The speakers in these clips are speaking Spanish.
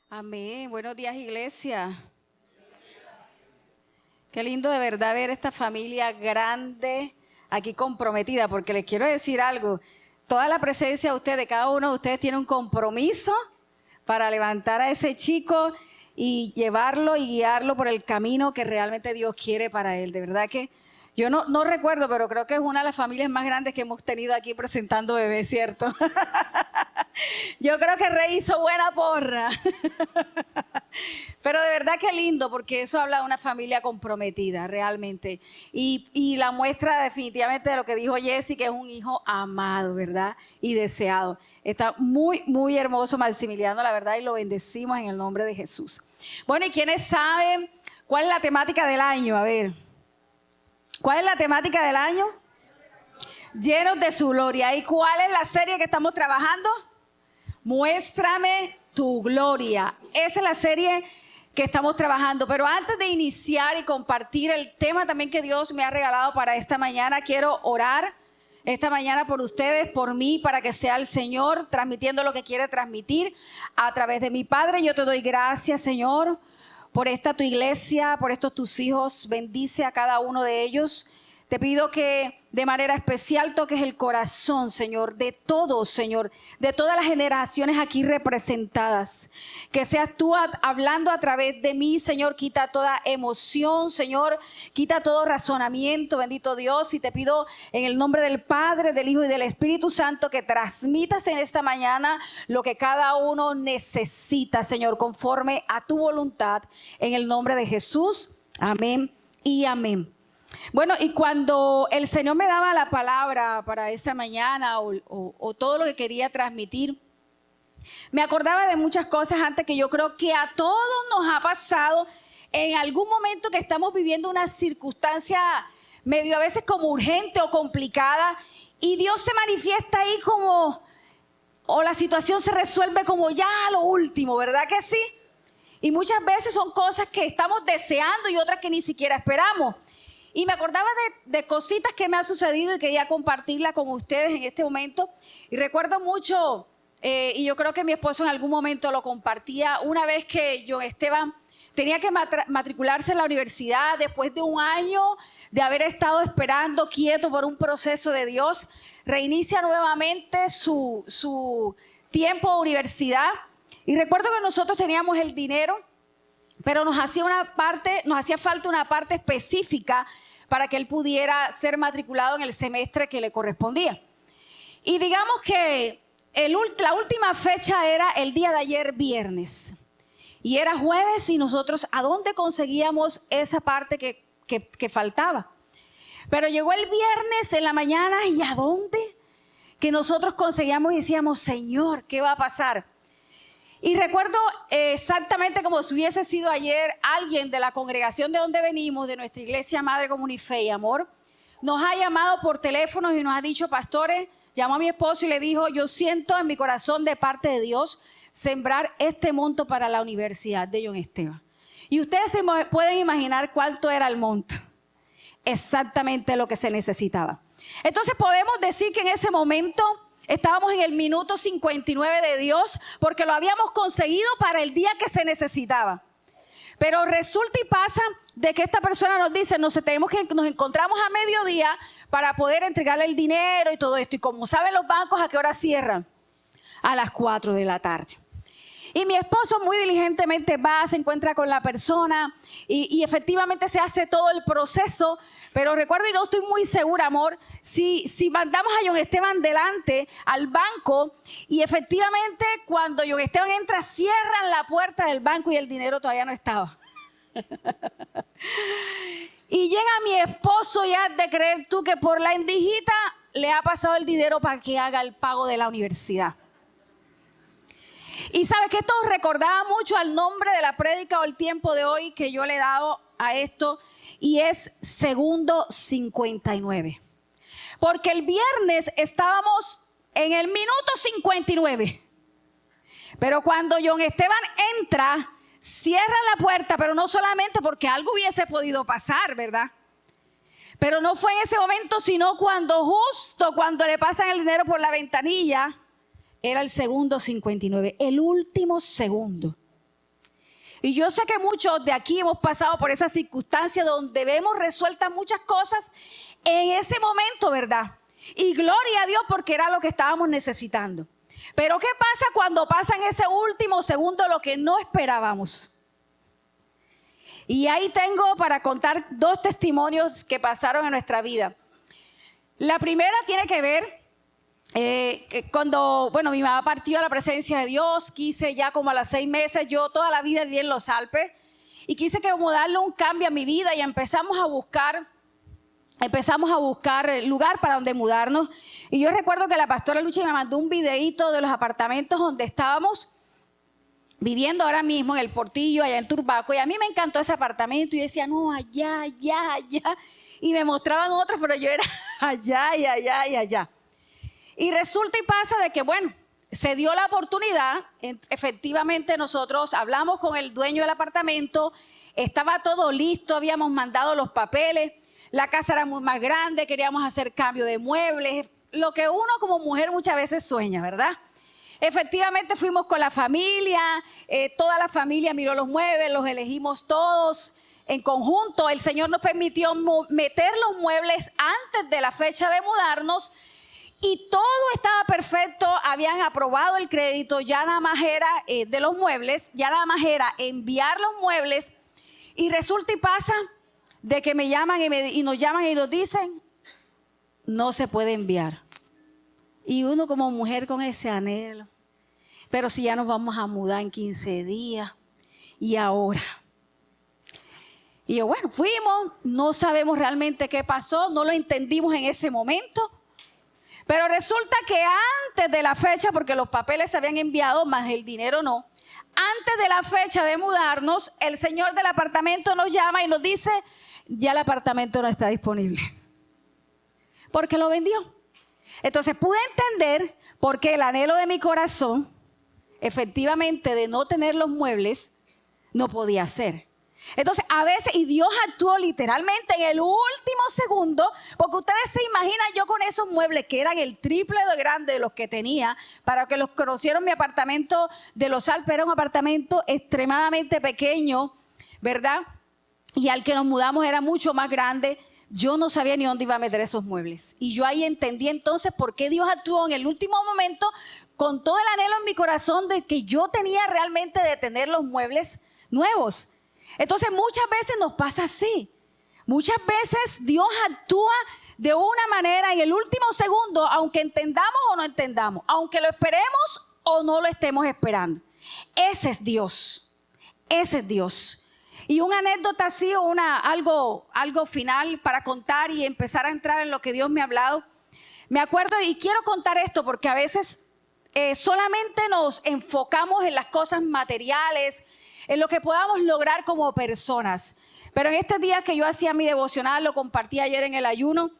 Amén. Buenos días, iglesia. Qué lindo de verdad ver esta familia grande aquí comprometida, porque les quiero decir algo. Toda la presencia de ustedes, cada uno de ustedes tiene un compromiso para levantar a ese chico y llevarlo y guiarlo por el camino que realmente Dios quiere para él. De verdad que yo no recuerdo, pero creo que es una de las familias más grandes que hemos tenido aquí presentando bebés, ¿cierto? Yo creo que Rey hizo buena porra. Pero de verdad que lindo, porque eso habla de una familia comprometida, realmente. Y la muestra definitivamente de lo que dijo Jessy, que es un hijo amado, ¿verdad? Y deseado. Está muy, muy hermoso Maximiliano, la verdad, y lo bendecimos en el nombre de Jesús. Bueno, ¿y quiénes saben cuál es la temática del año? A ver. ¿Cuál es la temática del año? Llenos de su gloria. ¿Y cuál es la serie que estamos trabajando? Muéstrame tu gloria. Esa es la serie que estamos trabajando. Pero antes de iniciar y compartir el tema también que Dios me ha regalado para esta mañana, quiero orar esta mañana por ustedes, por mí, para que sea el Señor transmitiendo lo que quiere transmitir a través de mi Padre. Yo te doy gracias, Señor, por esta tu iglesia, por estos tus hijos. Bendice a cada uno de ellos. Te pido que de manera especial toques el corazón, Señor, de todos, Señor, de todas las generaciones aquí representadas. Que seas tú hablando a través de mí, Señor. Quita toda emoción, Señor. Quita todo razonamiento, bendito Dios. Y te pido en el nombre del Padre, del Hijo y del Espíritu Santo que transmitas en esta mañana lo que cada uno necesita, Señor, conforme a tu voluntad. En el nombre de Jesús. Amén y amén. Bueno, y cuando el Señor me daba la palabra para esta mañana o todo lo que quería transmitir, me acordaba de muchas cosas antes que yo creo que a todos nos ha pasado en algún momento que estamos viviendo una circunstancia medio a veces como urgente o complicada y Dios se manifiesta ahí como, o la situación se resuelve como ya a lo último, ¿verdad que sí? Y muchas veces son cosas que estamos deseando y otras que ni siquiera esperamos. Y me acordaba de cositas que me han sucedido y quería compartirlas con ustedes en este momento. Y recuerdo mucho, y yo creo que mi esposo en algún momento lo compartía, una vez que John Esteban tenía que matricularse en la universidad después de un año de haber estado esperando quieto por un proceso de Dios. Reinicia nuevamente su tiempo de universidad. Y recuerdo que nosotros teníamos el dinero, pero nos hacía falta una parte específica para que él pudiera ser matriculado en el semestre que le correspondía. Y digamos que la última fecha era el día de ayer, viernes. Y era jueves y nosotros, ¿a dónde conseguíamos esa parte que faltaba? Pero llegó el viernes en la mañana y ¿a dónde? Que nosotros conseguíamos y decíamos, Señor, ¿qué va a pasar? Y recuerdo exactamente como si hubiese sido ayer, alguien de la congregación de donde venimos, de nuestra iglesia Madre Comunife y Amor, nos ha llamado por teléfono y nos ha dicho, pastores, llamó a mi esposo y le dijo, yo siento en mi corazón de parte de Dios sembrar este monto para la universidad de John Esteban. Y ustedes se pueden imaginar cuánto era el monto, exactamente lo que se necesitaba. Entonces podemos decir que en ese momento estábamos en el minuto 59 de Dios porque lo habíamos conseguido para el día que se necesitaba. Pero resulta y pasa de que esta persona nos dice, nos encontramos a mediodía para poder entregarle el dinero y todo esto. Y como saben los bancos, ¿a qué hora cierran? A las 4 de la tarde. Y mi esposo muy diligentemente va, se encuentra con la persona y efectivamente se hace todo el proceso. Pero recuerdo, y no estoy muy segura, amor, si mandamos a John Esteban delante al banco y efectivamente cuando John Esteban entra, cierran la puerta del banco y el dinero todavía no estaba. Y llega mi esposo y has de creer tú que por la endijita le ha pasado el dinero para que haga el pago de la universidad. Y sabes que esto recordaba mucho al nombre de la prédica o el tiempo de hoy que yo le he dado a esto. Y es segundo 59. Porque el viernes estábamos en el minuto 59. Pero cuando John Esteban entra, cierra la puerta, pero no solamente porque algo hubiese podido pasar, ¿verdad? Pero no fue en ese momento, sino justo cuando le pasan el dinero por la ventanilla, era el segundo 59, el último segundo. Y yo sé que muchos de aquí hemos pasado por esa circunstancia donde vemos resueltas muchas cosas en ese momento, ¿verdad? Y gloria a Dios porque era lo que estábamos necesitando. Pero ¿qué pasa cuando pasa en ese último segundo lo que no esperábamos? Y ahí tengo para contar 2 testimonios que pasaron en nuestra vida. La primera tiene que ver cuando, mi mamá partió a la presencia de Dios. Quise ya como a los 6 meses, yo toda la vida viví en los Alpes y quise como darle un cambio a mi vida y empezamos a buscar lugar para donde mudarnos. Y yo recuerdo que la pastora Lucha me mandó un videíto de los apartamentos donde estábamos viviendo ahora mismo, en el Portillo, allá en Turbaco. Y a mí me encantó ese apartamento y decía, no, allá. Y me mostraban otros, pero yo era allá y allá y allá. Y resulta y pasa de que, se dio la oportunidad. Efectivamente nosotros hablamos con el dueño del apartamento, estaba todo listo, habíamos mandado los papeles, la casa era muy más grande, queríamos hacer cambio de muebles, lo que uno como mujer muchas veces sueña, ¿verdad? Efectivamente fuimos con la familia, toda la familia miró los muebles, los elegimos todos en conjunto. El Señor nos permitió meter los muebles antes de la fecha de mudarnos y todo estaba perfecto, habían aprobado el crédito, ya nada más era de los muebles, ya nada más era enviar los muebles y resulta y pasa de que me llaman y nos llaman y nos dicen, no se puede enviar. Y uno como mujer con ese anhelo, pero si ya nos vamos a mudar en 15 días y ahora. Y yo, fuimos, no sabemos realmente qué pasó, no lo entendimos en ese momento. Pero resulta que antes de la fecha, porque los papeles se habían enviado, más el dinero no, antes de la fecha de mudarnos, el señor del apartamento nos llama y nos dice, ya el apartamento no está disponible. Porque lo vendió. Entonces pude entender por qué el anhelo de mi corazón, efectivamente, de no tener los muebles, no podía ser. Entonces, a veces, y Dios actuó literalmente en el último segundo, porque ustedes se imaginan yo con esos muebles que eran el triple de grande de los que tenía, para que los conocieran, mi apartamento de Los Alpes era un apartamento extremadamente pequeño, ¿verdad? Y al que nos mudamos era mucho más grande. Yo no sabía ni dónde iba a meter esos muebles. Y yo ahí entendí entonces por qué Dios actuó en el último momento con todo el anhelo en mi corazón de que yo tenía realmente de tener los muebles nuevos. Entonces muchas veces nos pasa así. Muchas veces Dios actúa de una manera en el último segundo, aunque entendamos o no entendamos, aunque lo esperemos o no lo estemos esperando. Ese es Dios. Ese es Dios. Y una anécdota así, algo final para contar y empezar a entrar en lo que Dios me ha hablado. Me acuerdo y quiero contar esto porque a veces solamente nos enfocamos en las cosas materiales, en lo que podamos lograr como personas. Pero en este día que yo hacía mi devocional, lo compartí ayer en el ayuno,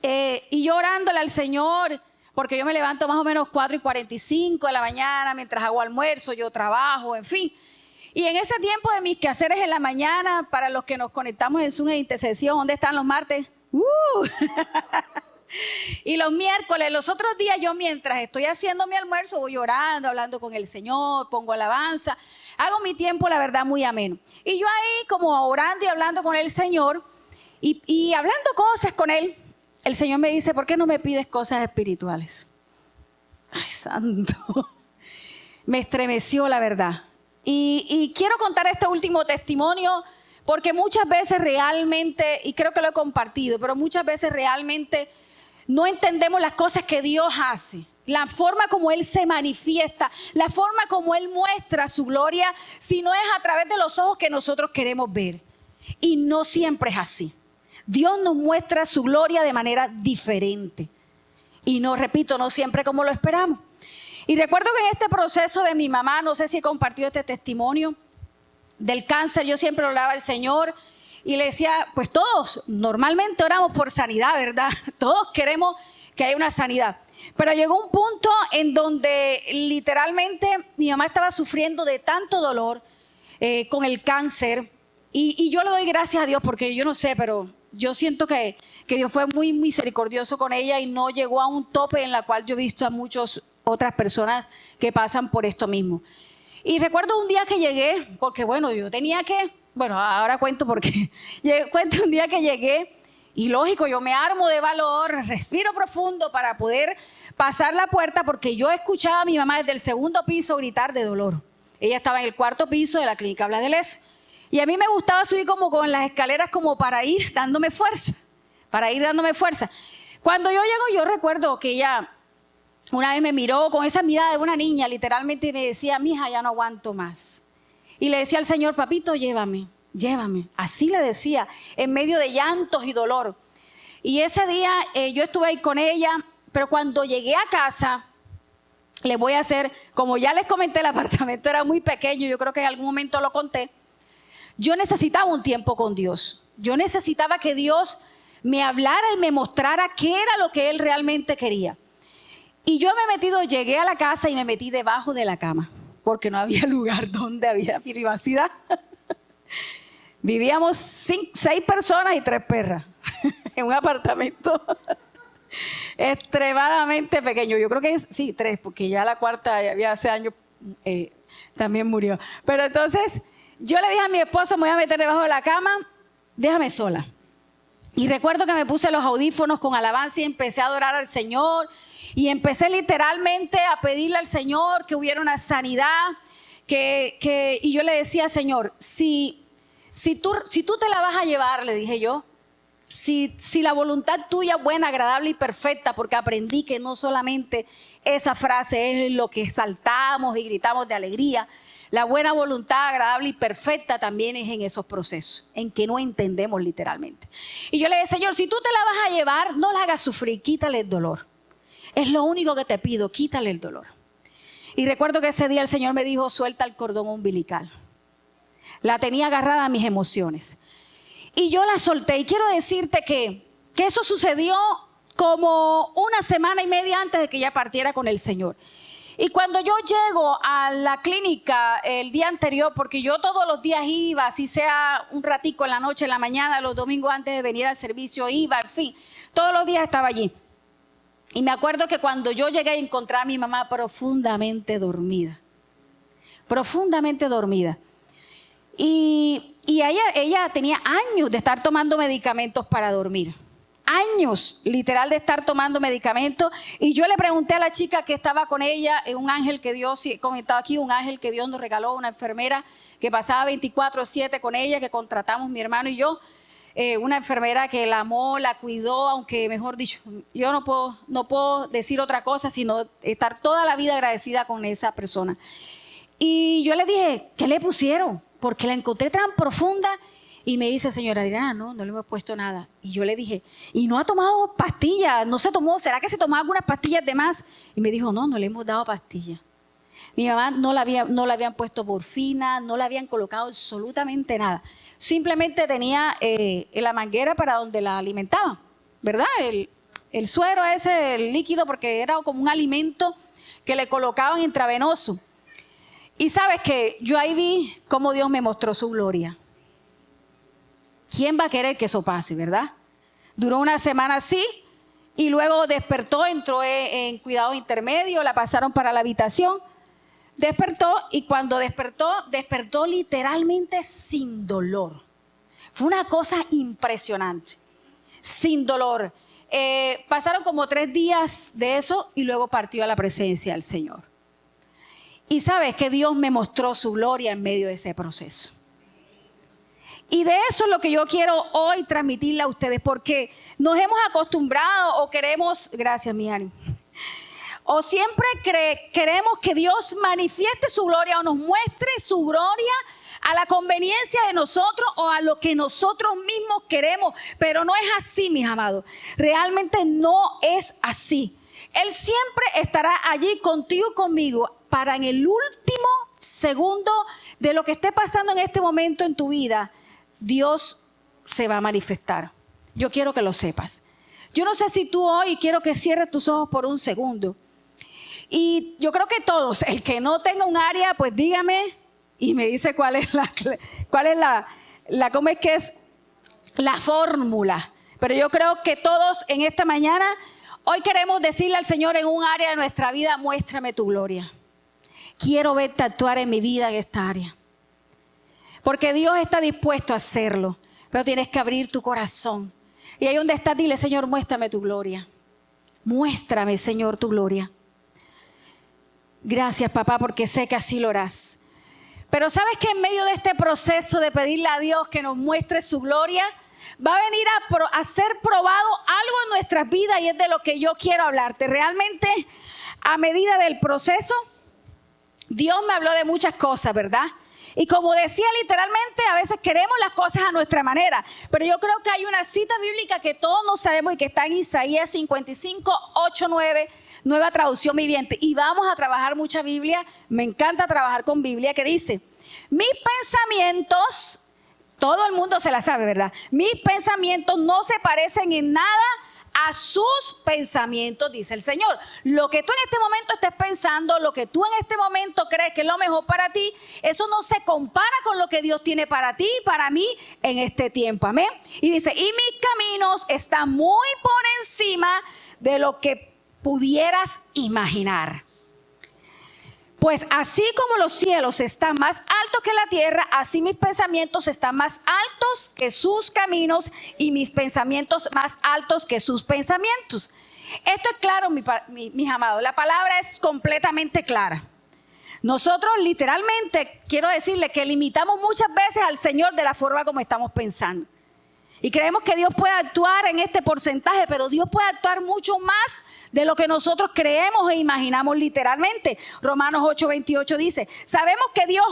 y yo orándole al Señor, porque yo me levanto más o menos 4:45 de la mañana, mientras hago almuerzo, yo trabajo, en fin. Y en ese tiempo de mis quehaceres en la mañana, para los que nos conectamos en Zoom en intercesión, ¿dónde están los martes? Y los miércoles, los otros días yo mientras estoy haciendo mi almuerzo voy orando, hablando con el Señor, pongo alabanza, hago mi tiempo la verdad muy ameno. Y yo ahí como orando y hablando con el Señor y hablando cosas con Él, el Señor me dice, ¿por qué no me pides cosas espirituales? Ay, santo, me estremeció la verdad. Y quiero contar este último testimonio porque muchas veces realmente, y creo que lo he compartido, pero muchas veces realmente no entendemos las cosas que Dios hace, la forma como Él se manifiesta, la forma como Él muestra su gloria, si no es a través de los ojos que nosotros queremos ver. Y no siempre es así. Dios nos muestra su gloria de manera diferente. Y no, repito, no siempre como lo esperamos. Y recuerdo que en este proceso de mi mamá, no sé si he compartido este testimonio del cáncer, yo siempre oraba al Señor y le decía, pues todos normalmente oramos por sanidad, ¿verdad? Todos queremos que haya una sanidad. Pero llegó un punto en donde literalmente mi mamá estaba sufriendo de tanto dolor con el cáncer y yo le doy gracias a Dios porque yo no sé, pero yo siento que Dios fue muy misericordioso con ella y no llegó a un tope en la cual yo he visto a muchas otras personas que pasan por esto mismo. Y recuerdo un día que llegué, porque bueno, yo tenía que, bueno, ahora cuento porque, cuento un día que llegué y lógico, yo me armo de valor, respiro profundo para poder pasar la puerta porque yo escuchaba a mi mamá desde el segundo piso gritar de dolor. Ella estaba en el cuarto piso de la clínica Blas de Lezo. Y a mí me gustaba subir como con las escaleras como para ir dándome fuerza, Cuando yo llego, yo recuerdo que ella una vez me miró con esa mirada de una niña, literalmente, y me decía, mija, ya no aguanto más. Y le decía al Señor, papito, llévame. Así le decía, en medio de llantos y dolor. Y ese día yo estuve ahí con ella, pero cuando llegué a casa, les voy a hacer, como ya les comenté, el apartamento era muy pequeño, yo creo que en algún momento lo conté. Yo necesitaba un tiempo con Dios. Yo necesitaba que Dios me hablara y me mostrara qué era lo que Él realmente quería. Y yo llegué a la casa y me metí debajo de la cama, porque no había lugar donde había privacidad. Vivíamos 6 personas y 3 perras en un apartamento extremadamente pequeño. Yo creo que sí, 3, porque ya la cuarta había hace años también murió. Pero entonces yo le dije a mi esposo, me voy a meter debajo de la cama, déjame sola. Y recuerdo que me puse los audífonos con alabanza y empecé a adorar al Señor. Y empecé literalmente a pedirle al Señor que hubiera una sanidad. Y yo le decía, Señor, si tú te la vas a llevar, le dije yo, si la voluntad tuya es buena, agradable y perfecta, porque aprendí que no solamente esa frase es lo que saltamos y gritamos de alegría. La buena voluntad, agradable y perfecta también es en esos procesos, en que no entendemos literalmente. Y yo le dije, Señor, si tú te la vas a llevar, no la hagas sufrir, quítale el dolor. Es lo único que te pido, quítale el dolor. Y recuerdo que ese día el Señor me dijo, suelta el cordón umbilical. La tenía agarrada a mis emociones. Y yo la solté. Y quiero decirte que eso sucedió como una semana y media antes de que ella partiera con el Señor. Y cuando yo llego a la clínica el día anterior, porque yo todos los días iba, así sea un ratico en la noche, en la mañana, los domingos antes de venir al servicio, iba, en fin, todos los días estaba allí. Y me acuerdo que cuando yo llegué a encontrar a mi mamá profundamente dormida. Y ella tenía años de estar tomando medicamentos para dormir. Años, literal, de estar tomando medicamentos. Y yo le pregunté a la chica que estaba con ella, un ángel que Dios, he comentado aquí, un ángel que Dios nos regaló, una enfermera que pasaba 24/7 con ella, que contratamos mi hermano y yo. Una enfermera que la amó, la cuidó, aunque mejor dicho, yo no puedo decir otra cosa sino estar toda la vida agradecida con esa persona. Y yo le dije, ¿qué le pusieron? Porque la encontré tan profunda. Y me dice, señora Adriana, no le hemos puesto nada. Y yo le dije, ¿y no ha tomado pastillas? ¿No se tomó? ¿Será que se tomó algunas pastillas de más? Y me dijo, no le hemos dado pastillas. Mi mamá no le habían puesto morfina, no le habían colocado absolutamente nada. Simplemente tenía la manguera para donde la alimentaban, ¿verdad? El suero ese, el líquido, porque era como un alimento que le colocaban intravenoso. Y sabes que yo ahí vi cómo Dios me mostró su gloria. ¿Quién va a querer que eso pase, verdad? Duró una semana así y luego despertó, entró en cuidado intermedio, la pasaron para la habitación. Despertó y cuando despertó literalmente sin dolor. Fue una cosa impresionante, sin dolor. Pasaron como 3 días de eso y luego partió a la presencia del Señor. Y sabes que Dios me mostró su gloria en medio de ese proceso. Y de eso es lo que yo quiero hoy transmitirle a ustedes, porque nos hemos acostumbrado o queremos, gracias mi Ani, o siempre queremos que Dios manifieste su gloria o nos muestre su gloria a la conveniencia de nosotros o a lo que nosotros mismos queremos, pero no es así, mis amados. Realmente no es así. Él siempre estará allí contigo y conmigo para en el último segundo de lo que esté pasando en este momento en tu vida, Dios se va a manifestar. Yo quiero que lo sepas. Yo no sé si tú hoy, quiero que cierres tus ojos por un segundo. Y yo creo que todos, el que no tenga un área, pues dígame y me dice cuál es la fórmula. Pero yo creo que todos en esta mañana, hoy queremos decirle al Señor en un área de nuestra vida, muéstrame tu gloria. quiero verte actuar en mi vida en esta área. Porque Dios está dispuesto a hacerlo, pero tienes que abrir tu corazón. Y ahí donde estás, dile, Señor, muéstrame tu gloria. Muéstrame, Señor, tu gloria. Gracias, papá, porque sé que así lo harás. Pero ¿sabes que en medio de este proceso de pedirle a Dios que nos muestre su gloria, va a venir a ser probado algo en nuestras vidas, y es de lo que yo quiero hablarte? Realmente, a medida del proceso, Dios me habló de muchas cosas, ¿verdad? Y como decía literalmente, a veces queremos las cosas a nuestra manera, pero yo creo que hay una cita bíblica que todos nos sabemos y que está en Isaías 55, 8, 9, Nueva Traducción Viviente. Y vamos a trabajar mucha Biblia, me encanta trabajar con Biblia, que dice, mis pensamientos, todo el mundo se la sabe, ¿verdad? Mis pensamientos no se parecen en nada a sus pensamientos, dice el Señor. Lo que tú en este momento estés pensando, lo que tú en este momento crees que es lo mejor para ti, eso no se compara con lo que Dios tiene para ti y para mí en este tiempo. Amén. Y dice, y mis caminos están muy por encima de lo que pudieras imaginar. Pues así como los cielos están más altos que la tierra, así mis pensamientos están más altos que sus caminos y mis pensamientos más altos que sus pensamientos. Esto es claro, mis amados. La palabra es completamente clara. Nosotros literalmente, quiero decirle que limitamos muchas veces al Señor de la forma como estamos pensando. Y creemos que Dios puede actuar en este porcentaje, pero Dios puede actuar mucho más de lo que nosotros creemos e imaginamos literalmente. Romanos 8:28 dice, sabemos que Dios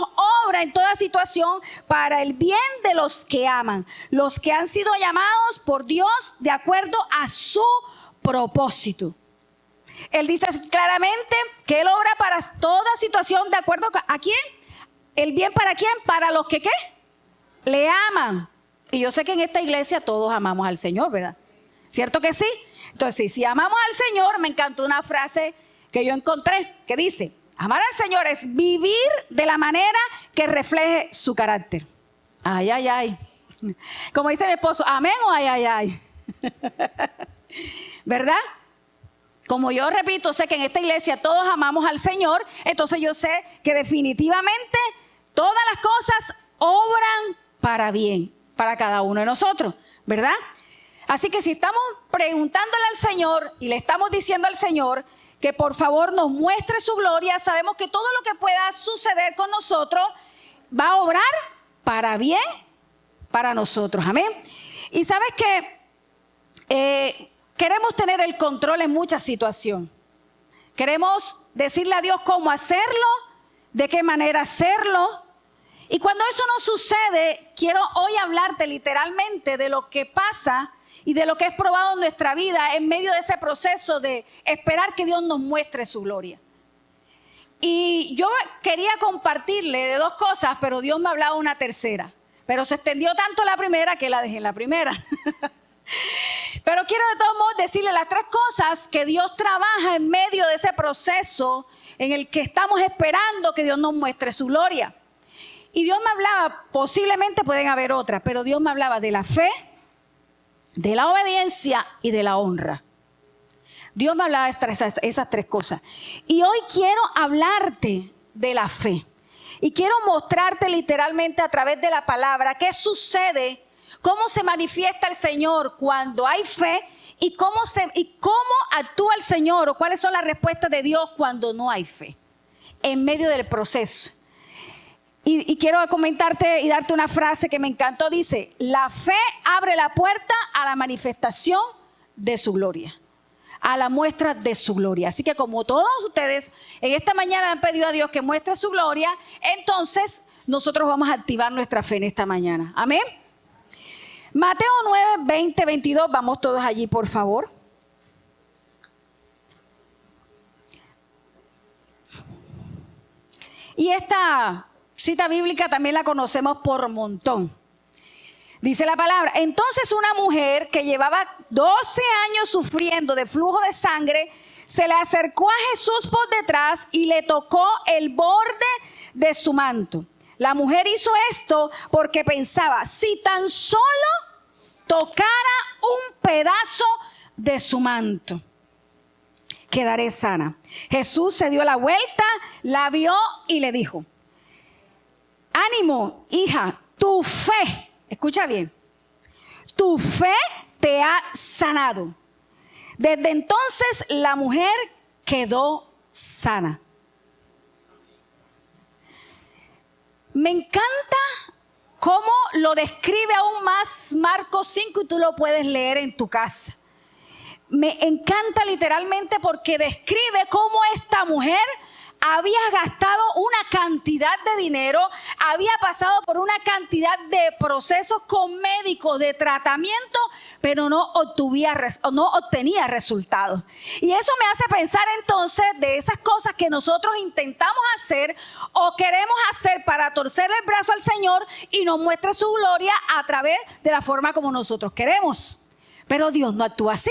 obra en toda situación para el bien de los que aman, los que han sido llamados por Dios de acuerdo a su propósito. Él dice claramente que Él obra para toda situación de acuerdo a ¿quién? ¿El bien para quién? Para los que ¿qué? Le aman. Y yo sé que en esta iglesia todos amamos al Señor, ¿verdad? ¿Cierto que sí? Entonces, si amamos al Señor, me encantó una frase que yo encontré que dice, amar al Señor es vivir de la manera que refleje su carácter. Ay, ay, ay. Como dice mi esposo, amén o ay, ay, ay. ¿Verdad? Como yo repito, sé que en esta iglesia todos amamos al Señor, entonces yo sé que definitivamente todas las cosas obran para bien para cada uno de nosotros, ¿verdad? Así que si estamos preguntándole al Señor y le estamos diciendo al Señor que por favor nos muestre su gloria, sabemos que todo lo que pueda suceder con nosotros va a obrar para bien para nosotros, amén. Y sabes que queremos tener el control en muchas situaciones. Queremos decirle a Dios cómo hacerlo, de qué manera hacerlo. Y cuando eso no sucede, quiero hoy hablarte literalmente de lo que pasa y de lo que es probado en nuestra vida en medio de ese proceso de esperar que Dios nos muestre su gloria. Y yo quería compartirle de dos cosas, pero Dios me hablaba una tercera. Pero se extendió tanto la primera que la dejé en la primera. Pero quiero de todos modos decirle las tres cosas que Dios trabaja en medio de ese proceso en el que estamos esperando que Dios nos muestre su gloria. Y Dios me hablaba, posiblemente pueden haber otras, pero Dios me hablaba de la fe, de la obediencia y de la honra. Dios me hablaba de esas tres cosas. Y hoy quiero hablarte de la fe. Y quiero mostrarte literalmente a través de la palabra qué sucede, cómo se manifiesta el Señor cuando hay fe y cómo actúa el Señor o cuáles son las respuestas de Dios cuando no hay fe en medio del proceso. Y quiero comentarte y darte una frase que me encantó. Dice, la fe abre la puerta a la manifestación de su gloria, a la muestra de su gloria. Así que como todos ustedes en esta mañana han pedido a Dios que muestre su gloria, entonces nosotros vamos a activar nuestra fe en esta mañana. Amén. Mateo 9, 20, 22, vamos todos allí por favor. Y esta cita bíblica también la conocemos por montón. Dice la palabra, entonces una mujer que llevaba 12 años sufriendo de flujo de sangre, se le acercó a Jesús por detrás y le tocó el borde de su manto. La mujer hizo esto porque pensaba, si tan solo tocara un pedazo de su manto. quedaré sana. Jesús se dio la vuelta, la vio y le dijo: ánimo, hija, tu fe, escucha bien, tu fe te ha sanado. Desde entonces la mujer quedó sana. Me encanta cómo lo describe aún más Marcos 5 y tú lo puedes leer en tu casa. Me encanta literalmente porque describe cómo esta mujer había gastado una cantidad de dinero, había pasado por una cantidad de procesos con médicos, de tratamiento, pero no obtenía resultados. Y eso me hace pensar entonces de esas cosas que nosotros intentamos hacer o queremos hacer para torcer el brazo al Señor y nos muestre su gloria a través de la forma como nosotros queremos. Pero Dios no actúa así.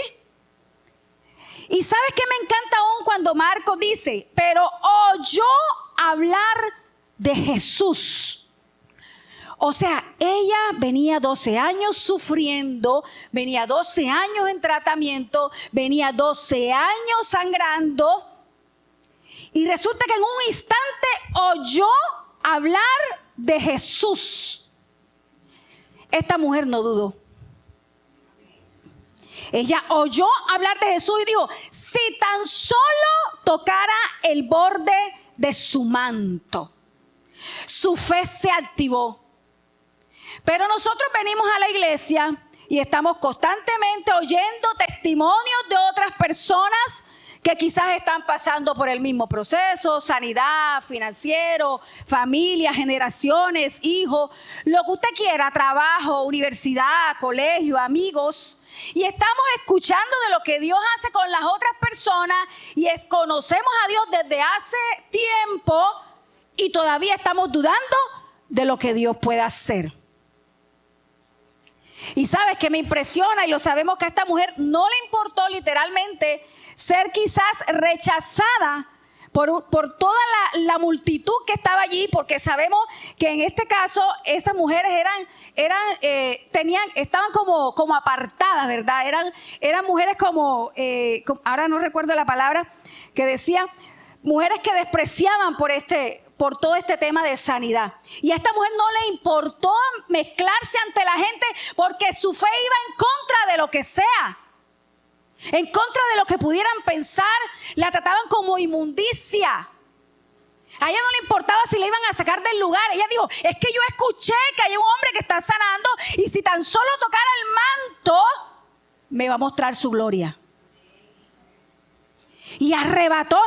Y ¿sabes qué me encanta aún cuando Marcos dice, pero oyó hablar de Jesús? O sea, ella venía 12 años sufriendo, venía 12 años en tratamiento, venía 12 años sangrando. Y resulta que en un instante oyó hablar de Jesús. Esta mujer no dudó. Ella oyó hablar de Jesús y dijo, si tan solo tocara el borde de su manto, su fe se activó. Pero nosotros venimos a la iglesia y estamos constantemente oyendo testimonios de otras personas que quizás están pasando por el mismo proceso, sanidad, financiero, familia, generaciones, hijos, lo que usted quiera, trabajo, universidad, colegio, amigos. Y estamos escuchando de lo que Dios hace con las otras personas y conocemos a Dios desde hace tiempo y todavía estamos dudando de lo que Dios puede hacer. Y sabes que me impresiona y lo sabemos que a esta mujer no le importó literalmente ser quizás rechazada por toda la multitud que estaba allí, porque sabemos que en este caso esas mujeres estaban como apartadas, ¿verdad? Eran mujeres como, ahora no recuerdo la palabra, que decía, mujeres que despreciaban por todo este tema de sanidad. Y a esta mujer no le importó mezclarse ante la gente porque su fe iba en contra de lo que sea. En contra de lo que pudieran pensar, la trataban como inmundicia. A ella no le importaba si la iban a sacar del lugar. Ella dijo, es que yo escuché que hay un hombre que está sanando y si tan solo tocara el manto, me va a mostrar su gloria. Y arrebató.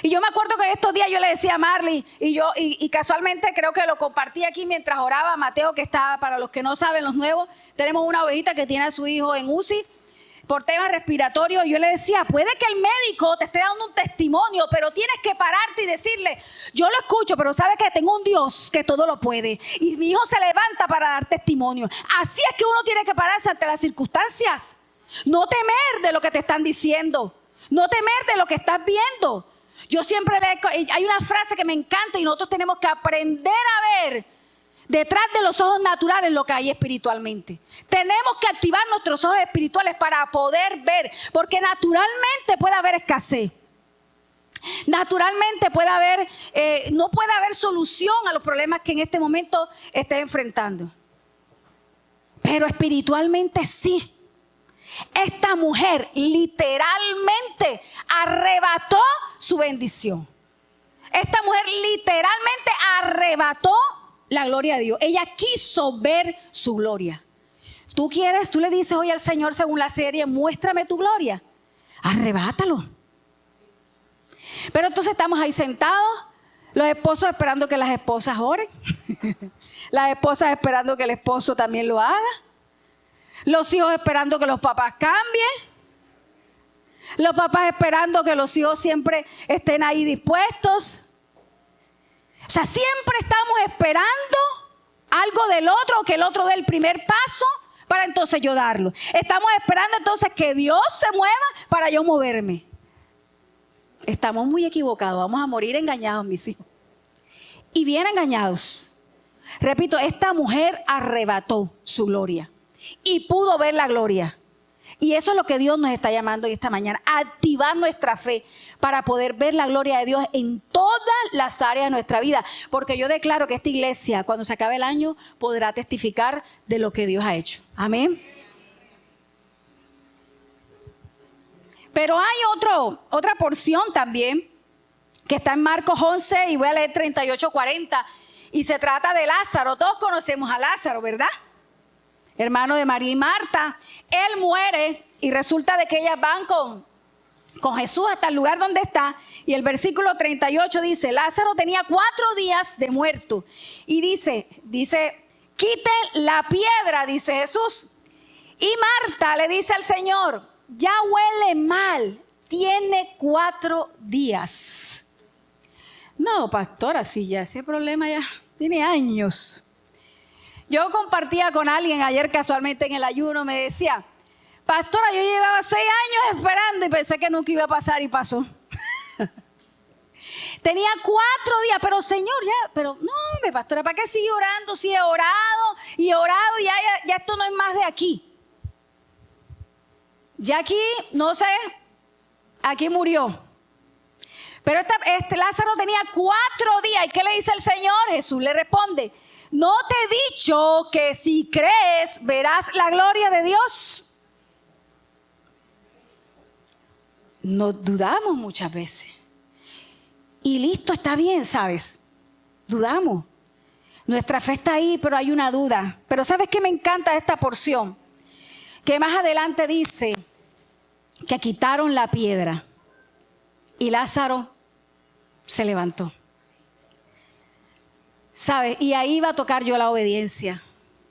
Y yo me acuerdo que estos días yo le decía a Marley, y casualmente creo que lo compartí aquí mientras oraba, Mateo, que estaba, para los que no saben, los nuevos, tenemos una ovejita que tiene a su hijo en UCI por temas respiratorios. Yo le decía, puede que el médico te esté dando un testimonio, pero tienes que pararte y decirle, yo lo escucho, pero sabes que tengo un Dios que todo lo puede. Y mi hijo se levanta para dar testimonio. Así es que uno tiene que pararse ante las circunstancias. No temer de lo que te están diciendo. No temer de lo que estás viendo. Yo siempre hay una frase que me encanta y nosotros tenemos que aprender a ver detrás de los ojos naturales lo que hay espiritualmente. Tenemos que activar nuestros ojos espirituales para poder ver, porque naturalmente puede haber escasez. Naturalmente puede haber, no puede haber solución a los problemas que en este momento estés enfrentando. Pero espiritualmente sí. Esta mujer literalmente arrebató su bendición. Esta mujer literalmente arrebató la gloria de Dios. Ella quiso ver su gloria. Tú le dices hoy al Señor según la serie, muéstrame tu gloria. Arrebátalo. Pero entonces estamos ahí sentados, los esposos esperando que las esposas oren. Las esposas esperando que el esposo también lo haga. Los hijos esperando que los papás cambien. Los papás esperando que los hijos siempre estén ahí dispuestos. O sea, siempre estamos esperando algo del otro, que el otro dé el primer paso para entonces yo darlo. Estamos esperando entonces que Dios se mueva para yo moverme. Estamos muy equivocados, vamos a morir engañados, mis hijos. Y bien engañados. Repito, esta mujer arrebató su gloria y pudo ver la gloria. Y eso es lo que Dios nos está llamando esta mañana, a activar nuestra fe para poder ver la gloria de Dios en todas las áreas de nuestra vida. Porque yo declaro que esta iglesia, cuando se acabe el año, podrá testificar de lo que Dios ha hecho. Amén. Pero hay otra porción también que está en Marcos 11 y voy a leer 38-40 y se trata de Lázaro. Todos conocemos a Lázaro, ¿verdad? Hermano de María y Marta. Él muere y resulta de que ellas van con Jesús hasta el lugar donde está. Y el versículo 38 dice, Lázaro tenía 4 días de muerto. Y dice, quiten la piedra, dice Jesús. Y Marta le dice al Señor, ya huele mal, tiene 4 días. No, pastora, sí, ya ese problema ya tiene años. Yo compartía con alguien ayer casualmente en el ayuno, me decía, pastora, yo llevaba 6 años esperando y pensé que nunca iba a pasar y pasó. Tenía 4 días, pero Señor, pero no, pastora, ¿para qué sigue orando? Si he orado y ya esto no es más de aquí. Ya aquí, no sé, aquí murió. Pero este Lázaro tenía 4 días. ¿Y qué le dice el Señor? Jesús le responde, ¿no te he dicho que si crees verás la gloria de Dios? Nos dudamos muchas veces. Y listo, está bien, ¿sabes? Dudamos. Nuestra fe está ahí, pero hay una duda. Pero ¿sabes qué me encanta esta porción? Que más adelante dice que quitaron la piedra y Lázaro se levantó. ¿Sabes? Y ahí va a tocar yo la obediencia.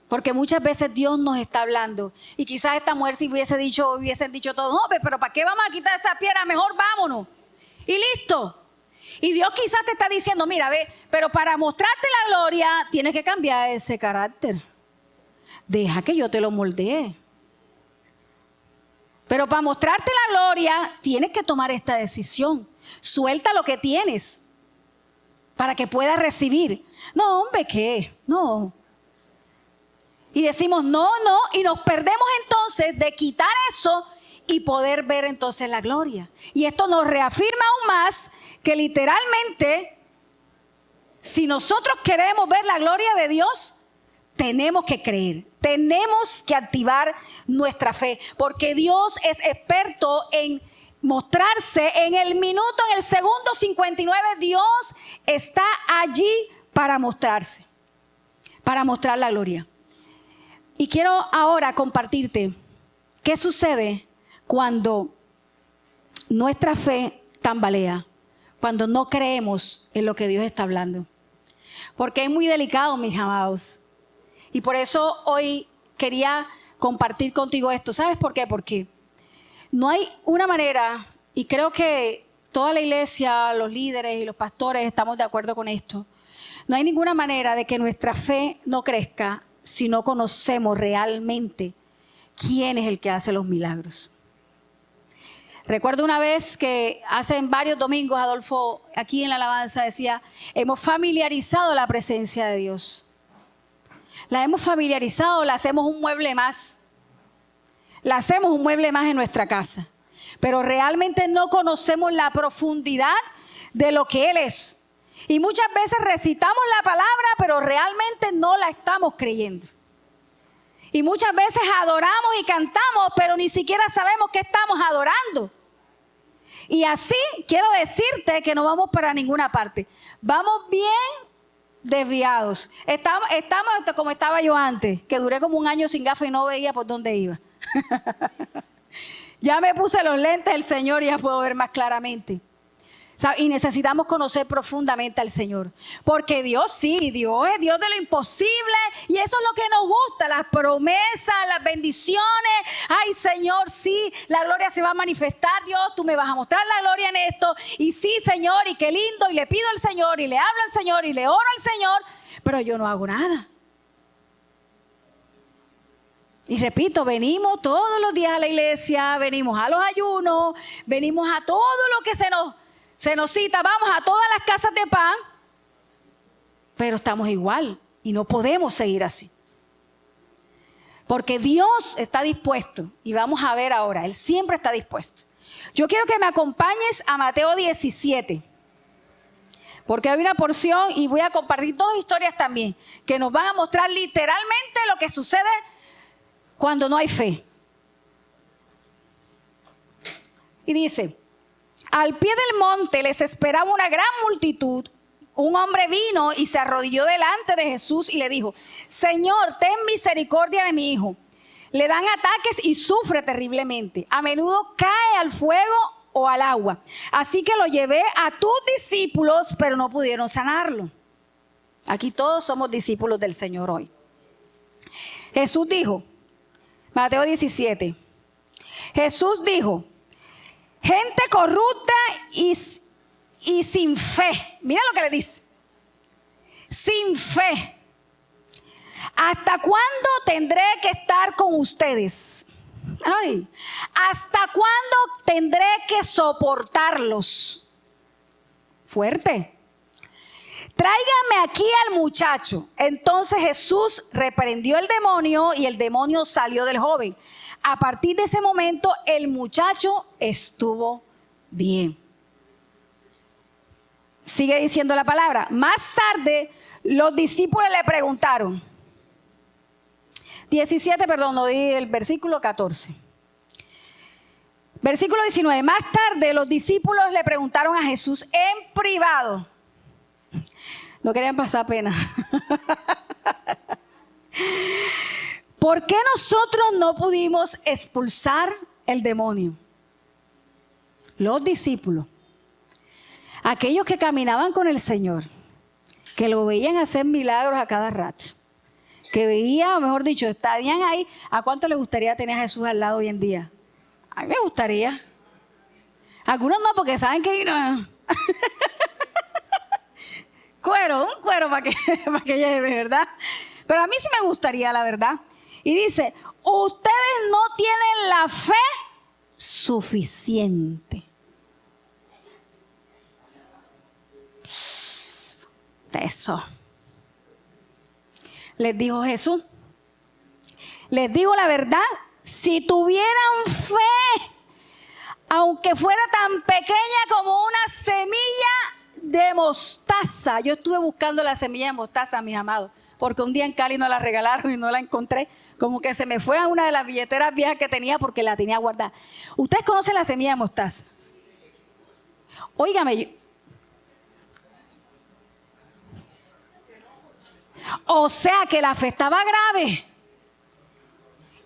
Porque muchas veces Dios nos está hablando. Y quizás esta mujer si hubiesen dicho todo, no, pero ¿para qué vamos a quitar esa piedra? Mejor vámonos. Y listo. Y Dios quizás te está diciendo, mira, ve, pero para mostrarte la gloria tienes que cambiar ese carácter. Deja que yo te lo moldee. Pero para mostrarte la gloria tienes que tomar esta decisión. Suelta lo que tienes para que puedas recibir. No, hombre, ¿qué? No. Y decimos no, y nos perdemos entonces de quitar eso y poder ver entonces la gloria. Y esto nos reafirma aún más que literalmente, si nosotros queremos ver la gloria de Dios, tenemos que creer, tenemos que activar nuestra fe, porque Dios es experto en mostrarse en el minuto, en el segundo 59. Dios está allí para mostrarse, para mostrar la gloria. Y quiero ahora compartirte qué sucede cuando nuestra fe tambalea, cuando no creemos en lo que Dios está hablando. Porque es muy delicado, mis amados. Y por eso hoy quería compartir contigo esto. ¿Sabes por qué? Porque no hay una manera, y creo que toda la iglesia, los líderes y los pastores estamos de acuerdo con esto. No hay ninguna manera de que nuestra fe no crezca si no conocemos realmente quién es el que hace los milagros. Recuerdo una vez que hace varios domingos, Adolfo, aquí en la alabanza decía, hemos familiarizado la presencia de Dios. La hemos familiarizado, la hacemos un mueble más. La hacemos un mueble más en nuestra casa. Pero realmente no conocemos la profundidad de lo que Él es. Y muchas veces recitamos la palabra, pero realmente no la estamos creyendo. Y muchas veces adoramos y cantamos, pero ni siquiera sabemos qué estamos adorando. Y así quiero decirte que no vamos para ninguna parte. Vamos bien desviados. Estamos como estaba yo antes, que duré como 1 año sin gafas y no veía por dónde iba. Ya me puse los lentes del Señor y ya puedo ver más claramente. Y necesitamos conocer profundamente al Señor. Porque Dios sí, Dios es Dios de lo imposible. Y eso es lo que nos gusta, las promesas, las bendiciones. Ay, Señor, sí, la gloria se va a manifestar. Dios, tú me vas a mostrar la gloria en esto. Y sí, Señor, y qué lindo. Y le pido al Señor, y le hablo al Señor, y le oro al Señor. Pero yo no hago nada. Y repito, venimos todos los días a la iglesia, venimos a los ayunos, venimos a todo lo que se nos cita, vamos a todas las casas de pan, pero estamos igual y no podemos seguir así. Porque Dios está dispuesto, y vamos a ver ahora, Él siempre está dispuesto. Yo quiero que me acompañes a Mateo 17, porque hay una porción y voy a compartir 2 historias también, que nos van a mostrar literalmente lo que sucede cuando no hay fe. Y dice, al pie del monte les esperaba una gran multitud. Un hombre vino y se arrodilló delante de Jesús y le dijo, Señor, ten misericordia de mi hijo. Le dan ataques y sufre terriblemente. A menudo cae al fuego o al agua. Así que lo llevé a tus discípulos, pero no pudieron sanarlo. Aquí todos somos discípulos del Señor hoy. Jesús dijo, Mateo 17, Jesús dijo, gente corrupta y sin fe. Mira lo que le dice. Sin fe. ¿Hasta cuándo tendré que estar con ustedes? Ay, ¿hasta cuándo tendré que soportarlos? Fuerte. Tráigame aquí al muchacho. Entonces Jesús reprendió el demonio y el demonio salió del joven. A partir de ese momento el muchacho estuvo bien. Sigue diciendo la palabra. Más tarde los discípulos le preguntaron. 17, perdón, no di el versículo 14. Versículo 19. Más tarde los discípulos le preguntaron a Jesús en privado. No querían pasar pena. ¿Por qué nosotros no pudimos expulsar el demonio? Los discípulos, aquellos que caminaban con el Señor, que lo veían hacer milagros a cada rato, que veían, o mejor dicho, estarían ahí. ¿A cuánto les gustaría tener a Jesús al lado hoy en día? A mí me gustaría. Algunos no, porque saben que no. Un cuero para que lleve, ¿verdad? Pero a mí sí me gustaría, la verdad. Y dice, ustedes no tienen la fe suficiente. Eso. Les dijo Jesús. Les digo la verdad, si tuvieran fe, aunque fuera tan pequeña como una semilla de mostaza. Yo estuve buscando la semilla de mostaza, mis amados, porque un día en Cali no la regalaron y no la encontré. Como que se me fue a una de las billeteras viejas que tenía porque la tenía guardada. ¿Ustedes conocen la semilla de mostaza? Óigame. O sea que la fe estaba grave.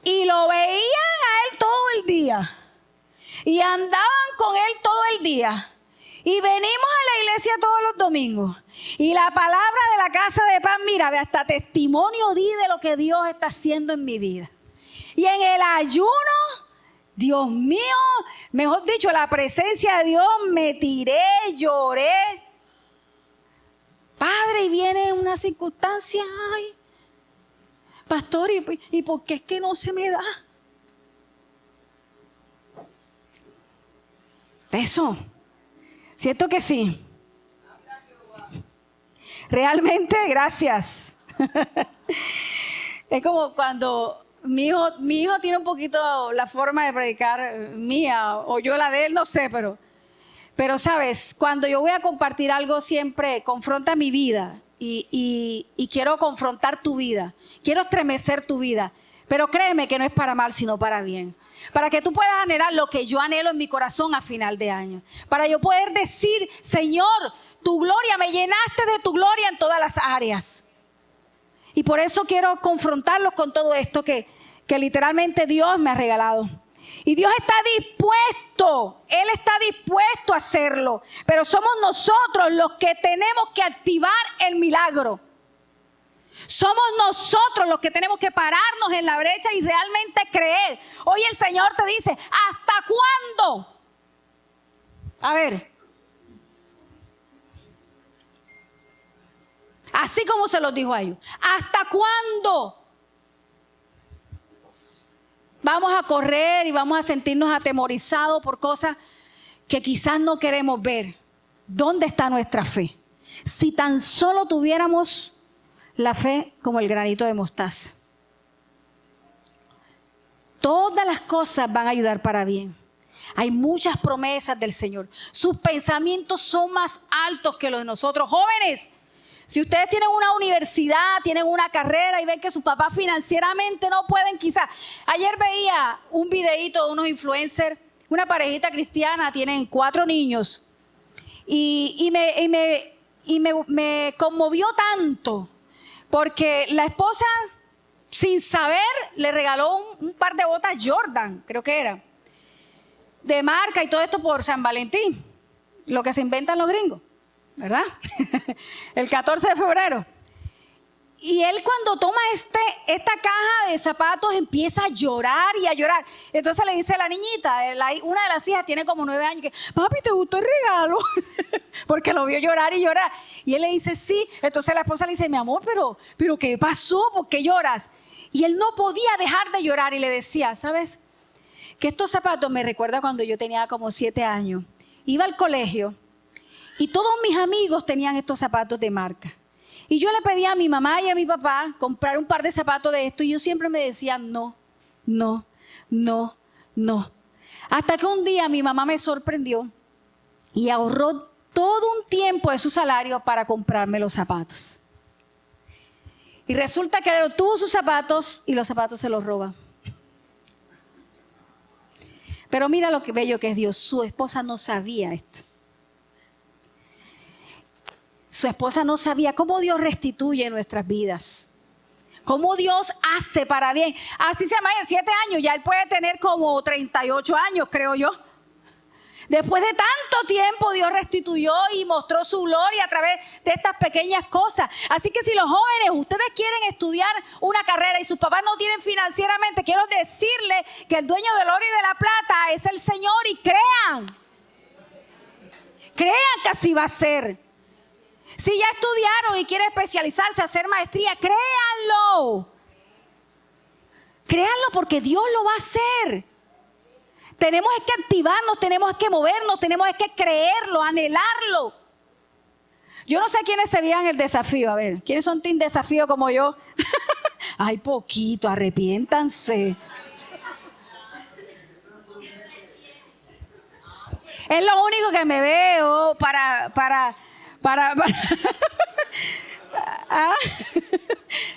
Y lo veían a él todo el día. Y andaban con él todo el día. Y venimos a la iglesia todos los domingos. Y la palabra de la casa de pan, mira, hasta testimonio di de lo que Dios está haciendo en mi vida. Y en el ayuno, Dios mío, mejor dicho, la presencia de Dios, me tiré, lloré. Padre, y viene una circunstancia, ay, pastor, ¿y por qué es que no se me da? Eso, siento que sí. Realmente, gracias. Es como cuando mi hijo tiene un poquito la forma de predicar mía, o yo la de él, no sé, pero sabes, cuando yo voy a compartir algo siempre confronta mi vida y quiero confrontar tu vida, quiero estremecer tu vida, pero créeme que no es para mal sino para bien, para que tú puedas anhelar lo que yo anhelo en mi corazón a final de año, para yo poder decir, Señor, tu gloria, me llenaste de tu gloria en todas las áreas. Y por eso quiero confrontarlos con todo esto que literalmente Dios me ha regalado. Y Dios está dispuesto, Él está dispuesto a hacerlo. Pero somos nosotros los que tenemos que activar el milagro. Somos nosotros los que tenemos que pararnos en la brecha y realmente creer. Hoy el Señor te dice, ¿hasta cuándo? A ver. Así como se los dijo a ellos. ¿Hasta cuándo? Vamos a correr y vamos a sentirnos atemorizados por cosas que quizás no queremos ver. ¿Dónde está nuestra fe? Si tan solo tuviéramos la fe como el granito de mostaza. todas las cosas van a ayudar para bien. Hay muchas promesas del Señor. Sus pensamientos son más altos que los de nosotros. Jóvenes, si ustedes tienen una universidad, tienen una carrera y ven que sus papás financieramente no pueden, quizás. Ayer veía un videíto de unos influencers, una parejita cristiana, tienen 4 niños. Y me conmovió tanto, porque la esposa, sin saber, le regaló un par de botas Jordan, creo que era, de marca y todo esto por San Valentín, lo que se inventan los gringos, ¿verdad? El 14 de febrero. Y él, cuando toma esta caja de zapatos, empieza a llorar y a llorar. Entonces le dice a la niñita, una de las hijas tiene como 9 años, que papi, ¿te gustó el regalo? Porque lo vio llorar y llorar. Y él le dice, sí. Entonces la esposa le dice, mi amor, pero ¿qué pasó? ¿Por qué lloras? Y él no podía dejar de llorar y le decía, ¿sabes? Que estos zapatos me recuerdan cuando yo tenía como 7 años. Iba al colegio y todos mis amigos tenían estos zapatos de marca. Y yo le pedía a mi mamá y a mi papá comprar un par de zapatos de estos y yo siempre me decía no. Hasta que un día mi mamá me sorprendió y ahorró todo un tiempo de su salario para comprarme los zapatos. Y resulta que él obtuvo sus zapatos y los zapatos se los roba. Pero mira lo que bello que es Dios. Su esposa no sabía esto. Su esposa no sabía cómo Dios restituye nuestras vidas. Cómo Dios hace para bien. Así se llama, en 7 años, ya él puede tener como 38 años, creo yo. Después de tanto tiempo, Dios restituyó y mostró su gloria a través de estas pequeñas cosas. Así que si los jóvenes, ustedes quieren estudiar una carrera y sus papás no tienen financieramente, quiero decirles que el dueño del oro y de la plata es el Señor, y crean que así va a ser. Si ya estudiaron y quieren especializarse, hacer maestría, créanlo. Créanlo, porque Dios lo va a hacer. Tenemos que activarnos, tenemos que movernos, tenemos que creerlo, anhelarlo. Yo no sé quiénes se veían el desafío. A ver, ¿quiénes son team desafío como yo? Ay, poquito, arrepiéntanse. Es lo único que me veo para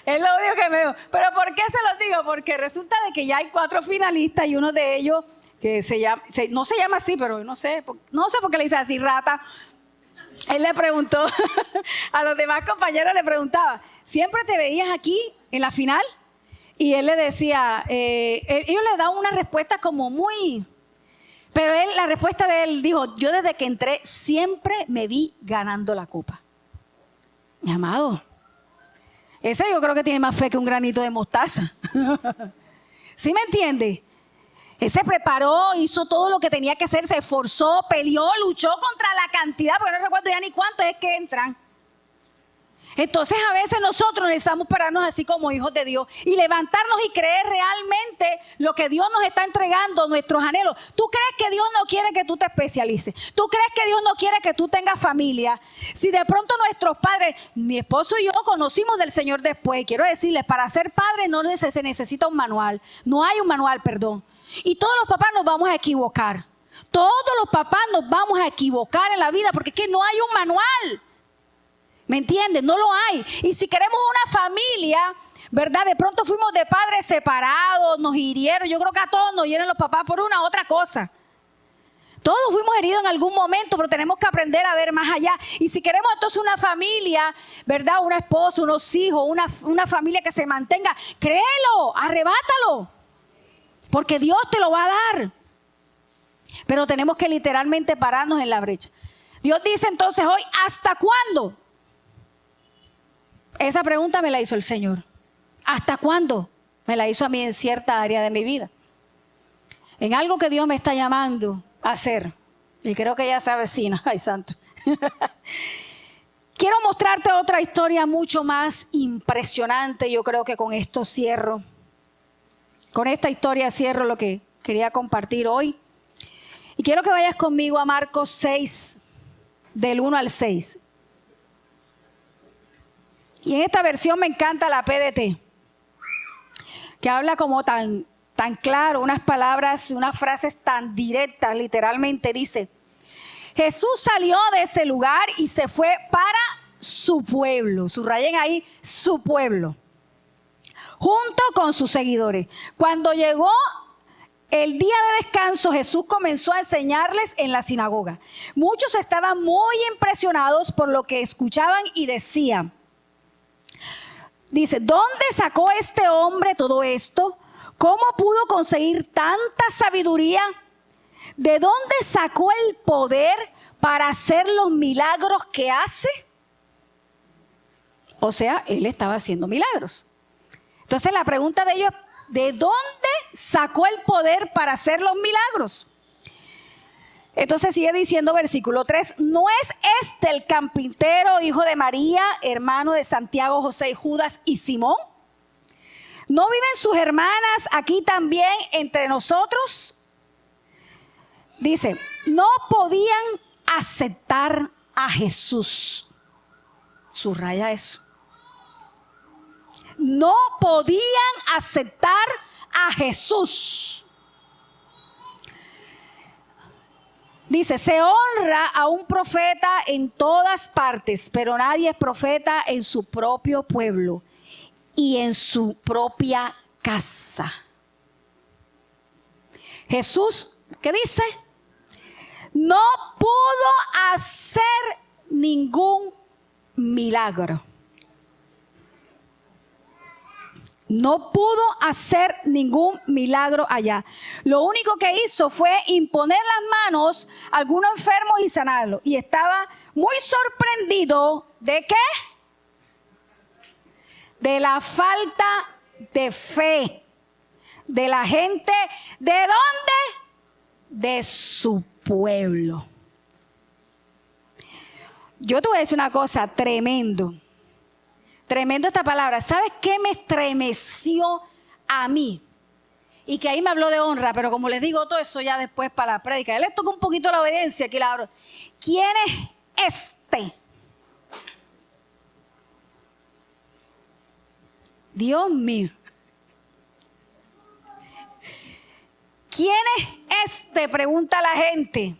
es lo único que me veo. Pero ¿por qué se los digo? Porque resulta de que ya hay 4 finalistas y uno de ellos que no se llama así, pero no sé por qué le dice así, Rata. Él le preguntó a los demás compañeros, le preguntaba, ¿siempre te veías aquí en la final? Y él le decía, ellos le daban una respuesta como muy... Pero la respuesta de él dijo, yo desde que entré siempre me vi ganando la copa. Mi amado, ese yo creo que tiene más fe que un granito de mostaza. ¿Sí me entiende? Él se preparó, hizo todo lo que tenía que hacer, se esforzó, peleó, luchó contra la cantidad, porque no recuerdo ya ni cuántos es que entran. Entonces a veces nosotros necesitamos pararnos así como hijos de Dios y levantarnos y creer realmente lo que Dios nos está entregando, nuestros anhelos. ¿Tú crees que Dios no quiere que tú te especialices? ¿Tú crees que Dios no quiere que tú tengas familia? Si de pronto nuestros padres, mi esposo y yo conocimos del Señor después, quiero decirles, para ser padre no se necesita un manual, no hay un manual, perdón. Y todos los papás nos vamos a equivocar. Todos los papás nos vamos a equivocar en la vida porque es que no hay un manual. ¿Me entienden? No lo hay. Y si queremos una familia, ¿verdad? De pronto fuimos de padres separados, nos hirieron. Yo creo que a todos nos hieren los papás por una u otra cosa. Todos fuimos heridos en algún momento, pero tenemos que aprender a ver más allá. Y si queremos entonces una familia, ¿verdad? Una esposa, unos hijos, una familia que se mantenga, créelo, arrebátalo. Porque Dios te lo va a dar. Pero tenemos que literalmente pararnos en la brecha. Dios dice entonces hoy, ¿hasta cuándo? Esa pregunta me la hizo el Señor. ¿Hasta cuándo? Me la hizo a mí en cierta área de mi vida. En algo que Dios me está llamando a hacer. Y creo que ya se avecina. Ay, santo. Quiero mostrarte otra historia mucho más impresionante. Yo creo que con esto cierro. Con esta historia cierro lo que quería compartir hoy. Y quiero que vayas conmigo a Marcos 6, del 1 al 6. Y en esta versión me encanta la PDT, que habla como tan tan claro, unas palabras, unas frases tan directas, literalmente dice: Jesús salió de ese lugar y se fue para su pueblo. Subrayen ahí, su pueblo, junto con sus seguidores. Cuando llegó el día de descanso, Jesús comenzó a enseñarles en la sinagoga. Muchos estaban muy impresionados por lo que escuchaban y decían, dice, ¿dónde sacó este hombre todo esto? ¿Cómo pudo conseguir tanta sabiduría? ¿De dónde sacó el poder para hacer los milagros que hace? O sea, él estaba haciendo milagros. Entonces la pregunta de ellos, ¿de dónde sacó el poder para hacer los milagros? Entonces sigue diciendo versículo 3, ¿no es este el carpintero, hijo de María, hermano de Santiago, José y Judas y Simón? ¿No viven sus hermanas aquí también entre nosotros? Dice, no podían aceptar a Jesús. Subraya eso. No podían aceptar a Jesús. Dice, se honra a un profeta en todas partes, pero nadie es profeta en su propio pueblo y en su propia casa. Jesús, ¿qué dice? No pudo hacer ningún milagro. No pudo hacer ningún milagro allá. Lo único que hizo fue imponer las manos a algunos enfermos y sanarlos. Y estaba muy sorprendido ¿de qué? De la falta de fe de la gente. ¿De dónde? De su pueblo. Yo te voy a decir una cosa, tremendo. Tremendo esta palabra. ¿Sabes qué me estremeció a mí? Y que ahí me habló de honra, pero como les digo, todo eso ya después para la prédica. Él les toca un poquito la obediencia, aquí la abro. ¿Quién es este? Dios mío. ¿Quién es este? Pregunta la gente.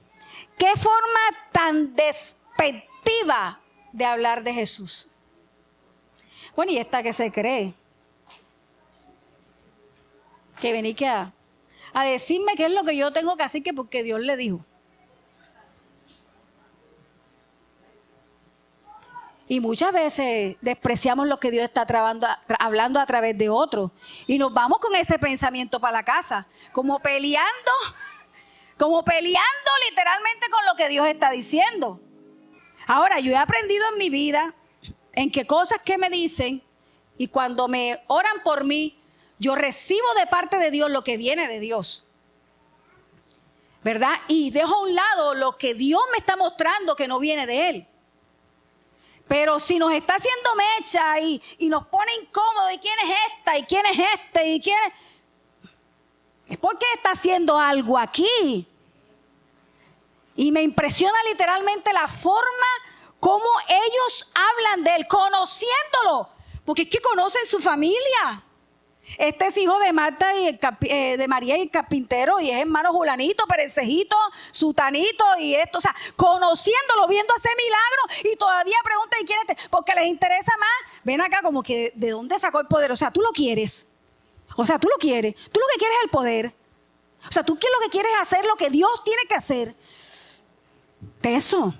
¿Qué forma tan despectiva de hablar de Jesús? Bueno, ¿y esta qué se cree? Que vení que a decirme qué es lo que yo tengo que hacer, que porque Dios le dijo. Y muchas veces despreciamos lo que Dios está hablando a través de otros. Y nos vamos con ese pensamiento para la casa, como peleando literalmente con lo que Dios está diciendo. Ahora, yo he aprendido en mi vida en que cosas que me dicen y cuando me oran por mí, yo recibo de parte de Dios lo que viene de Dios, ¿verdad? Y dejo a un lado lo que Dios me está mostrando que no viene de Él. Pero si nos está haciendo mecha y nos pone incómodos, ¿y quién es esta? ¿Y quién es este? ¿Y quién es porque está haciendo algo aquí? Y me impresiona literalmente la forma como ellos hablan de Él, conociéndolo. Porque es que conocen su familia. Este es hijo de Marta y de María y el carpintero, y es hermano Julanito, Perecejito, Sutanito y esto. O sea, conociéndolo, viendo hacer milagros, y todavía preguntan, ¿y quién es este? Porque les interesa más. Ven acá como que, ¿de dónde sacó el poder? O sea, tú lo quieres. O sea, tú lo quieres. Tú lo que quieres es el poder. O sea, tú lo que quieres es hacer lo que Dios tiene que hacer. Eso.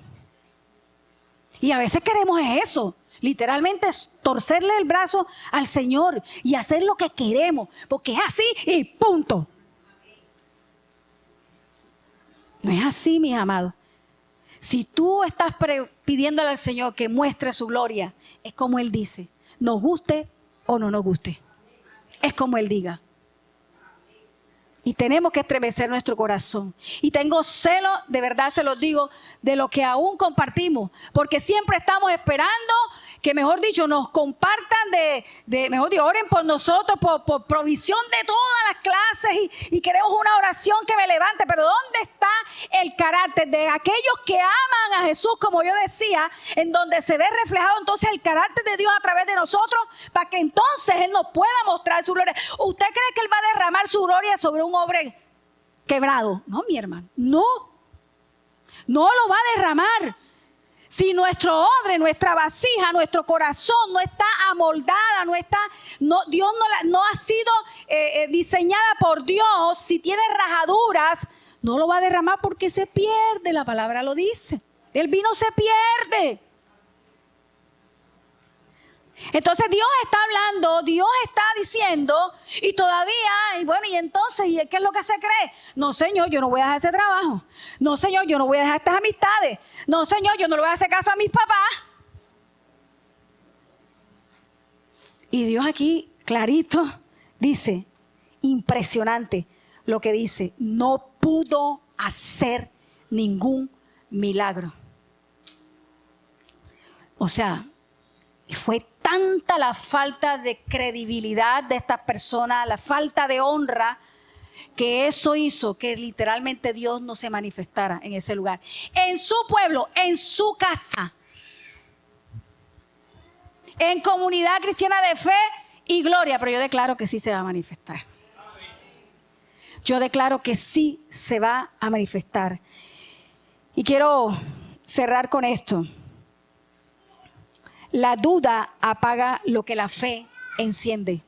Y a veces queremos eso. Literalmente torcerle el brazo al Señor y hacer lo que queremos, porque es así y punto. No es así, mis amados. Si tú estás pidiéndole al Señor que muestre su gloria, es como Él dice, nos guste o no nos guste. Es como Él diga. Y tenemos que estremecer nuestro corazón. Y tengo celo, de verdad se los digo, de lo que aún compartimos. Porque siempre estamos esperando que, mejor dicho, nos compartan mejor dicho, oren por nosotros, por provisión de todas las clases y queremos una oración que me levante. Pero ¿dónde está el carácter de aquellos que aman a Jesús, como yo decía, en donde se ve reflejado entonces el carácter de Dios a través de nosotros, para que entonces Él nos pueda mostrar su gloria? ¿Usted cree que Él va a derramar su gloria sobre un hombre quebrado? No, mi hermano, no lo va a derramar. Si nuestro odre, nuestra vasija, nuestro corazón no está amoldada, Dios no ha sido diseñada por Dios, si tiene rajaduras, no lo va a derramar porque se pierde. La palabra lo dice. El vino se pierde. Entonces Dios está hablando, Dios está diciendo, y todavía, y bueno, y entonces, ¿y qué es lo que se cree? No, Señor, yo no voy a dejar ese trabajo. No, Señor, yo no voy a dejar estas amistades. No, Señor, yo no le voy a hacer caso a mis papás. Y Dios aquí, clarito, dice, impresionante lo que dice, no pudo hacer ningún milagro. O sea, fue tanta la falta de credibilidad de estas personas, la falta de honra, que eso hizo que literalmente Dios no se manifestara en ese lugar. En su pueblo, en su casa, en comunidad cristiana de fe y gloria. Pero yo declaro que sí se va a manifestar. Yo declaro que sí se va a manifestar. Y quiero cerrar con esto. La duda apaga lo que la fe enciende.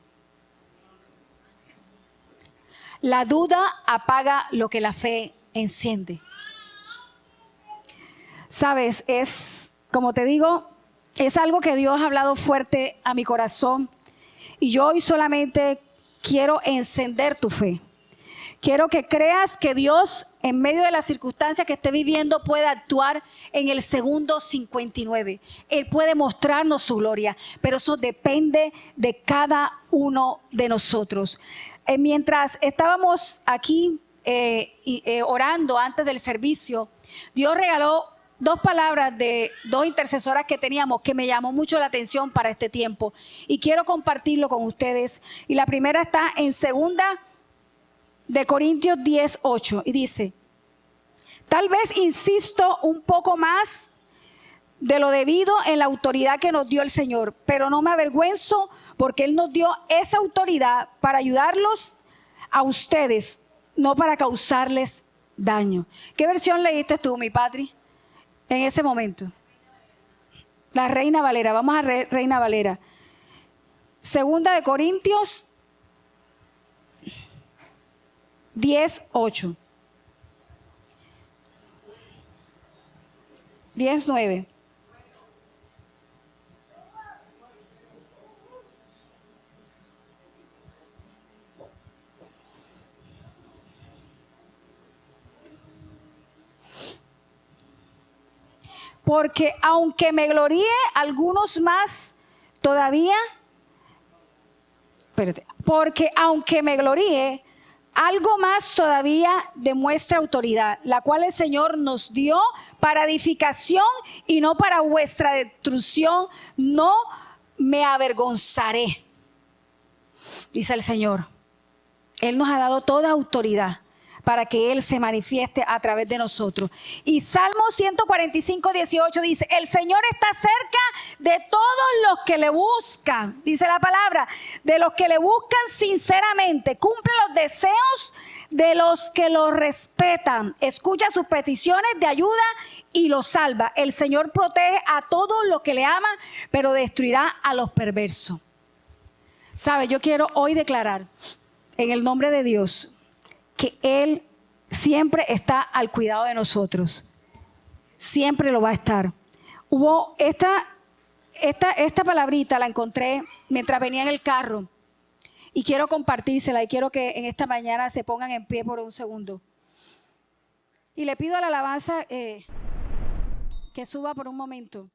La duda apaga lo que la fe enciende. Sabes, como te digo, es algo que Dios ha hablado fuerte a mi corazón. Y yo hoy solamente quiero encender tu fe. Quiero que creas que Dios, en medio de las circunstancias que esté viviendo, puede actuar en el segundo 59. Él puede mostrarnos su gloria, pero eso depende de cada uno de nosotros. Mientras estábamos aquí orando antes del servicio, Dios regaló 2 palabras de 2 intercesoras que teníamos que me llamó mucho la atención para este tiempo. Y quiero compartirlo con ustedes. Y la primera está en 2 Corintios 10:8 y dice: tal vez insisto un poco más de lo debido en la autoridad que nos dio el Señor, pero no me avergüenzo porque Él nos dio esa autoridad para ayudarlos a ustedes, no para causarles daño. ¿Qué versión leíste tú, mi Patri, en ese momento? La Reina Valera. Vamos a Reina Valera. 2 Corintios 10:8. 10:9. Porque aunque me gloríe algunos más todavía, porque aunque me gloríe, algo más todavía demuestra autoridad, la cual el Señor nos dio para edificación y no para vuestra destrucción. No me avergonzaré, dice el Señor. Él nos ha dado toda autoridad para que Él se manifieste a través de nosotros. Y Salmo 145:18 dice: el Señor está cerca de todos los que le buscan. Dice la palabra, de los que le buscan sinceramente. Cumple los deseos de los que lo respetan. Escucha sus peticiones de ayuda y los salva. El Señor protege a todos los que le aman, pero destruirá a los perversos. ¿Sabe? Yo quiero hoy declarar en el nombre de Dios que Él siempre está al cuidado de nosotros. Siempre lo va a estar. Hubo esta palabrita, la encontré mientras venía en el carro. Y quiero compartírsela y quiero que en esta mañana se pongan en pie por un segundo. Y le pido a la alabanza que suba por un momento.